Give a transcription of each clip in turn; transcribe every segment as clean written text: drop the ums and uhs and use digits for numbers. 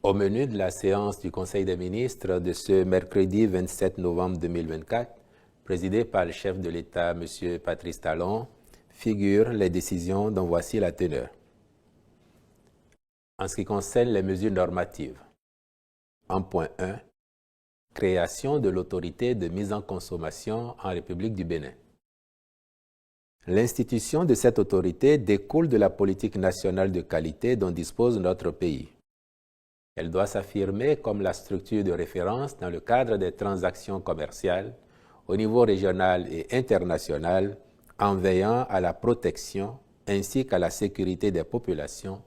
Au menu de la séance du Conseil des ministres de ce mercredi 27 novembre 2024, présidée par le chef de l'État, M. Patrice Talon, figurent les décisions dont voici la teneur. En ce qui concerne les mesures normatives, en point 1, création de l'autorité de mise en consommation en République du Bénin. L'institution de cette autorité découle de la politique nationale de qualité dont dispose notre pays. Elle doit s'affirmer comme la structure de référence dans le cadre des transactions commerciales au niveau régional et international en veillant à la protection ainsi qu'à la sécurité des populations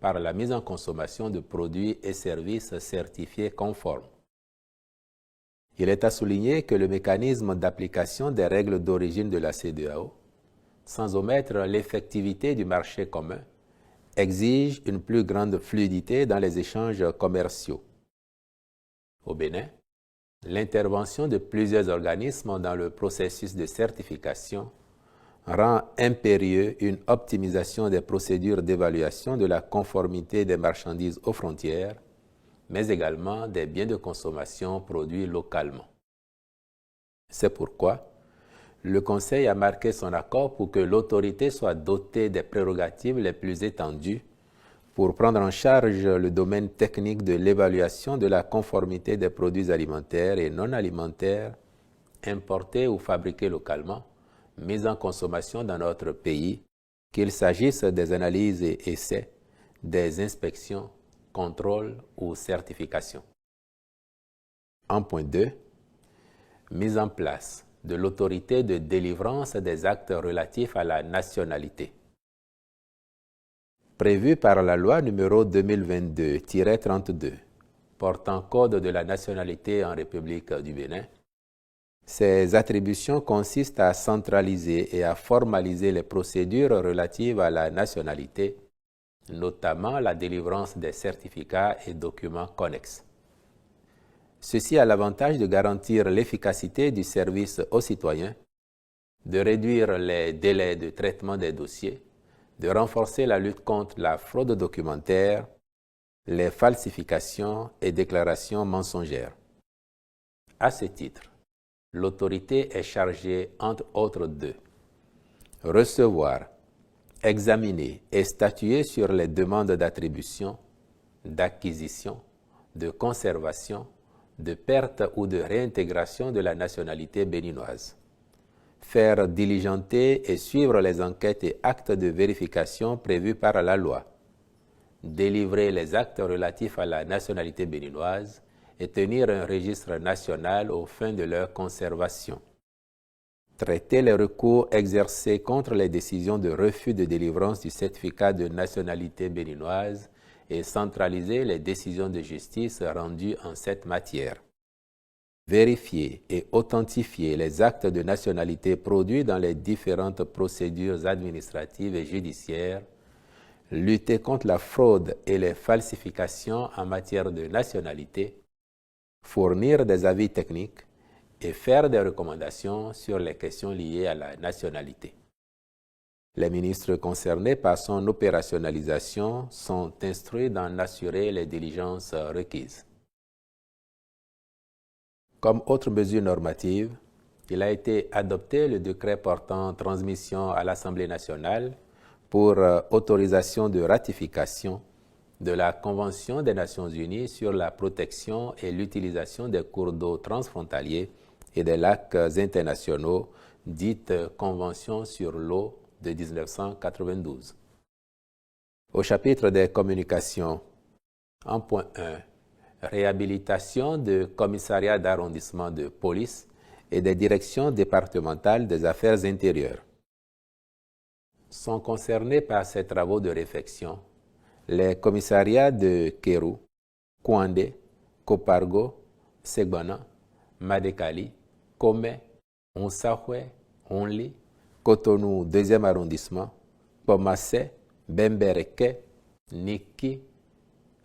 par la mise en consommation de produits et services certifiés conformes. Il est à souligner que le mécanisme d'application des règles d'origine de la CEDEAO, sans omettre l'effectivité du marché commun, exige une plus grande fluidité dans les échanges commerciaux. Au Bénin, l'intervention de plusieurs organismes dans le processus de certification rend impérieux une optimisation des procédures d'évaluation de la conformité des marchandises aux frontières, mais également des biens de consommation produits localement. C'est pourquoi le Conseil a marqué son accord pour que l'autorité soit dotée des prérogatives les plus étendues pour prendre en charge le domaine technique de l'évaluation de la conformité des produits alimentaires et non alimentaires importés ou fabriqués localement, mis en consommation dans notre pays, qu'il s'agisse des analyses et essais, des inspections, contrôles ou certifications. En point 2, mise en place de l'autorité de délivrance des actes relatifs à la nationalité. Prévu par la loi numéro 2022-32 portant code de la nationalité en République du Bénin, ces attributions consistent à centraliser et à formaliser les procédures relatives à la nationalité, notamment la délivrance des certificats et documents connexes. Ceci a l'avantage de garantir l'efficacité du service aux citoyens, de réduire les délais de traitement des dossiers, de renforcer la lutte contre la fraude documentaire, les falsifications et déclarations mensongères. À ce titre, l'autorité est chargée, entre autres, de recevoir, examiner et statuer sur les demandes d'attribution, d'acquisition, de conservation, de perte ou de réintégration de la nationalité béninoise. Faire diligenter et suivre les enquêtes et actes de vérification prévus par la loi. Délivrer les actes relatifs à la nationalité béninoise et tenir un registre national aux fins de leur conservation. Traiter les recours exercés contre les décisions de refus de délivrance du certificat de nationalité béninoise et centraliser les décisions de justice rendues en cette matière. Vérifier et authentifier les actes de nationalité produits dans les différentes procédures administratives et judiciaires, lutter contre la fraude et les falsifications en matière de nationalité, fournir des avis techniques et faire des recommandations sur les questions liées à la nationalité. Les ministres concernés par son opérationnalisation sont instruits d'en assurer les diligences requises. Comme autre mesure normative, il a été adopté le décret portant transmission à l'Assemblée nationale pour autorisation de ratification de la Convention des Nations unies sur la protection et l'utilisation des cours d'eau transfrontaliers et des lacs internationaux, dite Convention sur l'eau de 1992. Au chapitre des communications, en point 1, réhabilitation de commissariats d'arrondissement de police et des directions départementales des affaires intérieures. Sont concernés par ces travaux de réfection les commissariats de Kéru, Kouandé, Kopargo, Segbana, Madekali, Kome, Onsahwe, Onli, Cotonou 2e arrondissement, Pomassé, Bembereke, Niki,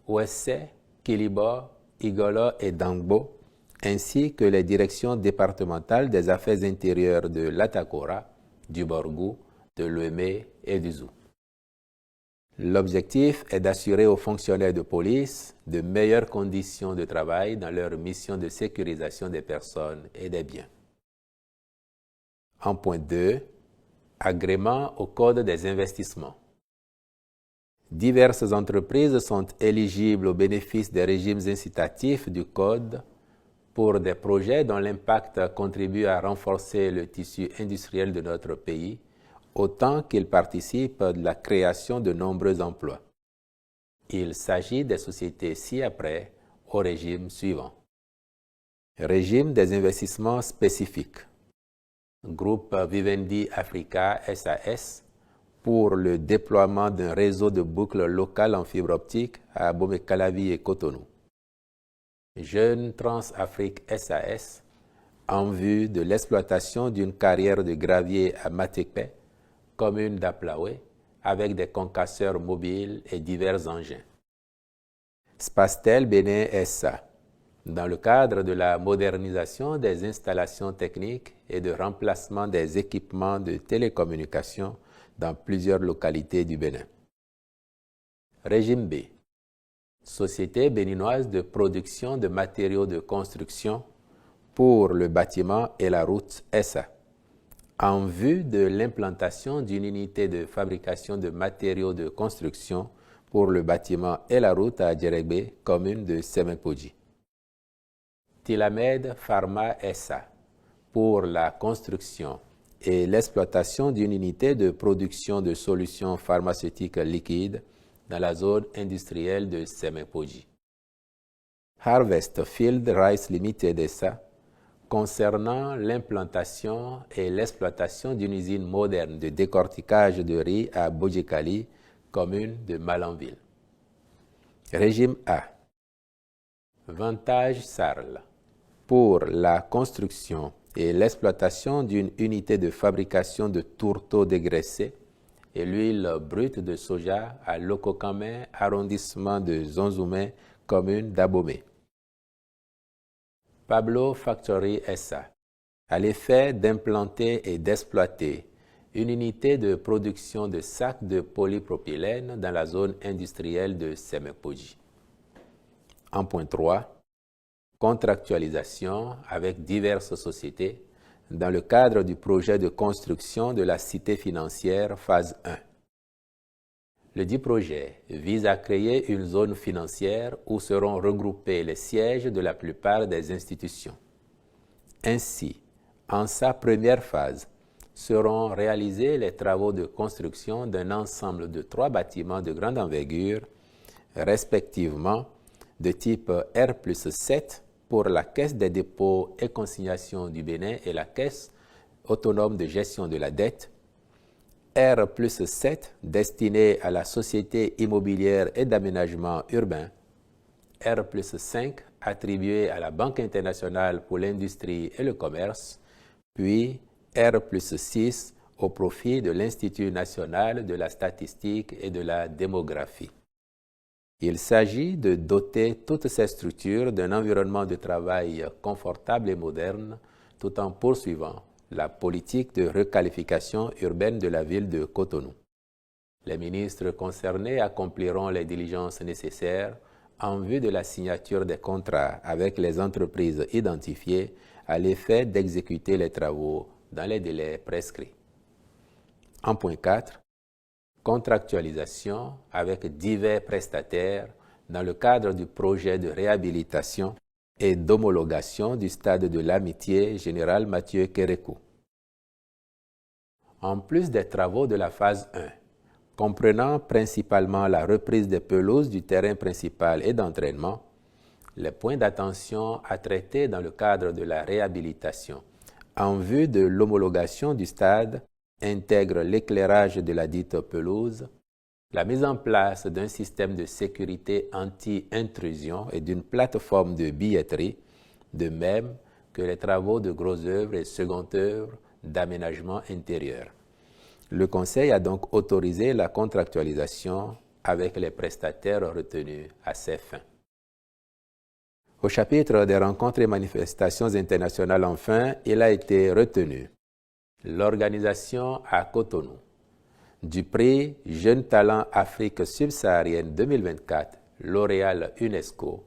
Ouessé, Kilibor, Igolo et Dangbo, ainsi que les directions départementales des affaires intérieures de l'Atakora, du Borgou, de l'Ouémé et du Zou. L'objectif est d'assurer aux fonctionnaires de police de meilleures conditions de travail dans leur mission de sécurisation des personnes et des biens. En point 2, agrément au Code des investissements. Diverses entreprises sont éligibles au bénéfice des régimes incitatifs du Code pour des projets dont l'impact contribue à renforcer le tissu industriel de notre pays, autant qu'il participe de la création de nombreux emplois. Il s'agit des sociétés ci-après au régime suivant. Régime des investissements spécifiques. Groupe Vivendi Africa SAS pour le déploiement d'un réseau de boucles locales en fibre optique à Abomey-Calavi et Cotonou. Jeune Transafrique SAS en vue de l'exploitation d'une carrière de gravier à Matekpe, commune d'Aplaoué, avec des concasseurs mobiles et divers engins. Spastel Bénin SA, dans le cadre de la modernisation des installations techniques et de remplacement des équipements de télécommunications dans plusieurs localités du Bénin. Régime B. Société béninoise de production de matériaux de construction pour le bâtiment et la route SA, en vue de l'implantation d'une unité de fabrication de matériaux de construction pour le bâtiment et la route à Djerebé, commune de Semenpodji. Tilamed Pharma SA, pour la construction et l'exploitation d'une unité de production de solutions pharmaceutiques liquides dans la zone industrielle de Semenpodji. Harvest Field Rice Limited SA, concernant l'implantation et l'exploitation d'une usine moderne de décortiquage de riz à Bodjekali, commune de Malanville. Régime A. Vantage Sarl, pour la construction et l'exploitation d'une unité de fabrication de tourteaux dégraissés et l'huile brute de soja à Lokokame, arrondissement de Zonzoumé, commune d'Abomey. Pablo Factory SA, à l'effet d'implanter et d'exploiter une unité de production de sacs de polypropylène dans la zone industrielle de Semenpodji. En point 3, contractualisation avec diverses sociétés dans le cadre du projet de construction de la cité financière phase 1. Le dit projet vise à créer une zone financière où seront regroupés les sièges de la plupart des institutions. Ainsi, en sa première phase, seront réalisés les travaux de construction d'un ensemble de 3 bâtiments de grande envergure, respectivement de type R+7 pour la Caisse des dépôts et consignations du Bénin et la Caisse autonome de gestion de la dette, R+7 destiné à la Société immobilière et d'aménagement urbain, R+5 attribué à la Banque internationale pour l'industrie et le commerce, puis R+6 au profit de l'Institut national de la statistique et de la démographie. Il s'agit de doter toutes ces structures d'un environnement de travail confortable et moderne, tout en poursuivant la politique de requalification urbaine de la ville de Cotonou. Les ministres concernés accompliront les diligences nécessaires en vue de la signature des contrats avec les entreprises identifiées à l'effet d'exécuter les travaux dans les délais prescrits. En point 4, contractualisation avec divers prestataires dans le cadre du projet de réhabilitation et d'homologation du stade de l'Amitié Général Mathieu Kérékou. En plus des travaux de la phase 1, comprenant principalement la reprise des pelouses du terrain principal et d'entraînement, les points d'attention à traiter dans le cadre de la réhabilitation en vue de l'homologation du stade intègrent l'éclairage de la dite pelouse, la mise en place d'un système de sécurité anti-intrusion et d'une plateforme de billetterie, de même que les travaux de gros œuvres et second œuvres d'aménagement intérieur. Le Conseil a donc autorisé la contractualisation avec les prestataires retenus à ces fins. Au chapitre des rencontres et manifestations internationales, enfin, il a été retenu l'organisation à Cotonou du prix Jeune Talent Afrique subsaharienne 2024, lauréat UNESCO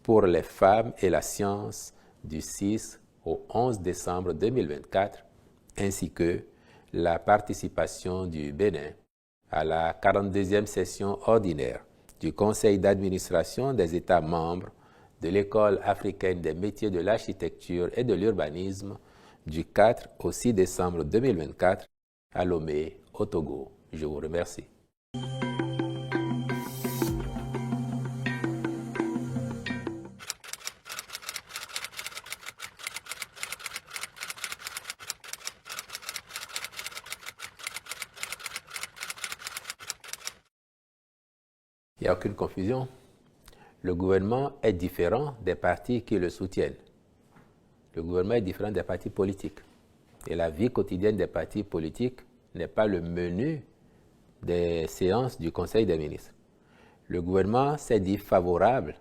pour les femmes et la science du 6 au 11 décembre 2024, ainsi que la participation du Bénin à la 42e session ordinaire du Conseil d'administration des États membres de l'École africaine des métiers de l'architecture et de l'urbanisme du 4 au 6 décembre 2024 à Lomé, au Togo. Je vous remercie. Il n'y a aucune confusion. Le gouvernement est différent des partis qui le soutiennent. Le gouvernement est différent des partis politiques. Et la vie quotidienne des partis politiques n'est pas le menu des séances du Conseil des ministres. Le gouvernement s'est dit favorable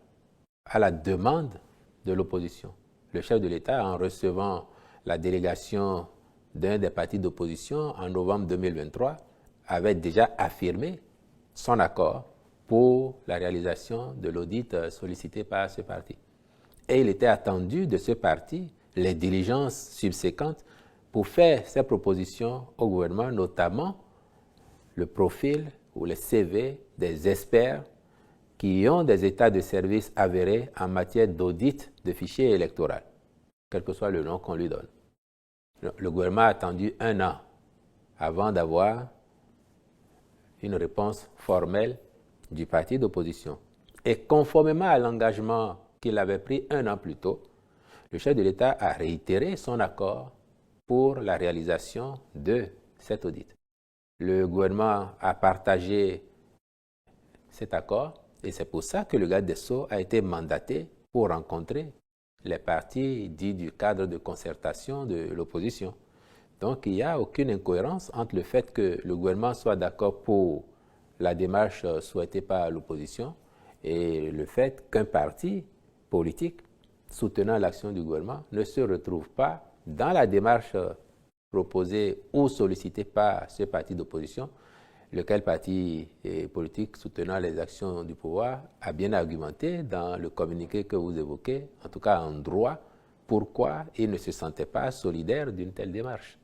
à la demande de l'opposition. Le chef de l'État, en recevant la délégation d'un des partis d'opposition en novembre 2023, avait déjà affirmé son accord pour la réalisation de l'audit sollicité par ce parti. Et il était attendu de ce parti les diligences subséquentes pour faire ces propositions au gouvernement, notamment le profil ou les CV des experts qui ont des états de service avérés en matière d'audit de fichiers électoraux, quel que soit le nom qu'on lui donne. Le gouvernement a attendu 1 an avant d'avoir une réponse formelle du parti d'opposition. Et conformément à l'engagement qu'il avait pris 1 an plus tôt, le chef de l'État a réitéré son accord pour la réalisation de cet audit. Le gouvernement a partagé cet accord et c'est pour ça que le garde des Sceaux a été mandaté pour rencontrer les partis dits du cadre de concertation de l'opposition. Donc il n'y a aucune incohérence entre le fait que le gouvernement soit d'accord pour la démarche souhaitée par l'opposition et le fait qu'un parti politique soutenant l'action du gouvernement ne se retrouve pas dans la démarche proposée ou sollicitée par ce parti d'opposition, lequel parti politique soutenant les actions du pouvoir a bien argumenté dans le communiqué que vous évoquez, en tout cas en droit, pourquoi il ne se sentait pas solidaire d'une telle démarche.